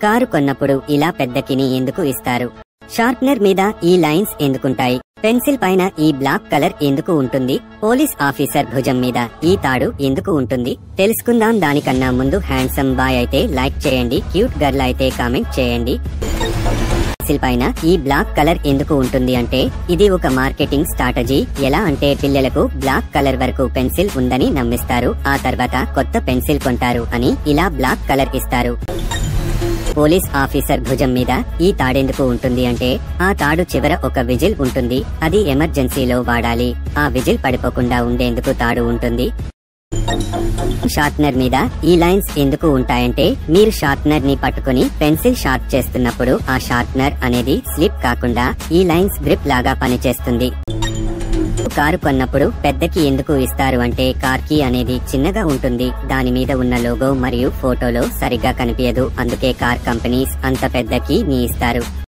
Car కొన్నప్పుడు ఇలా పెద్ద కిని ఎందుకు ఇస్తారు? షార్ప్నర్ మీద ఈ లైన్స్ ఎందుకుంటాయి? పెన్సిల్ పైన ఈ బ్లాక్ కలర్ ఎందుకు ఉంటుంది? పోలీస్ ఆఫీసర్ భుజం మీద ఈ తాడు ఎందుకు ఉంటుంది? తెలుసుకుందాం. దానికన్నా ముందు హ్యాండ్సమ్ బాయ్ అయితే లైక్ చేయండి, క్యూట్ గర్ల్ అయితే కామెంట్ చేయండి. పెన్సిల్ పైన ఈ బ్లాక్ కలర్ ఎందుకు ఉంటుంది అంటే ఇది ఒక మార్కెటింగ్ స్ట్రాటజీ. ఎలా అంటే పిల్లలకు బ్లాక్ కలర్ వరకు పెన్సిల్ ఉందని నమ్మిస్తారు, ఆ తర్వాత కొత్త పెన్సిల్ కొంటారు అని ఇలా బ్లాక్ కలర్ ఇస్తారు. పోలీస్ ఆఫీసర్ భుజం మీద ఈ తాడెందుకు ఉంటుంది అంటే ఆ తాడు చివర ఒక విజిల్ ఉంటుంది, అది ఎమర్జెన్సీలో వాడాలి. ఆ విజిల్ పడిపోకుండా ఉండేందుకు తాడు ఉంటుంది. షార్ప్నర్ మీద ఈ లైన్స్ ఎందుకు ఉంటాయంటే మీరు షార్ప్నర్ ని పట్టుకుని పెన్సిల్ షార్ప్ చేస్తున్నప్పుడు ఆ షార్ప్నర్ అనేది స్లిప్ కాకుండా ఈ లైన్స్ గ్రిప్ లాగా పనిచేస్తుంది. కారు కొన్నప్పుడు పెద్దకి ఎందుకు ఇస్తారు అంటే కార్ కీ అనేది చిన్నగా ఉంటుంది, దాని మీద ఉన్న లోగో మరియు ఫోటోలో సరిగ్గా కనిపించదు, అందుకే కార్ కంపెనీస్ అంత పెద్ద కీ ని ఇస్తారు.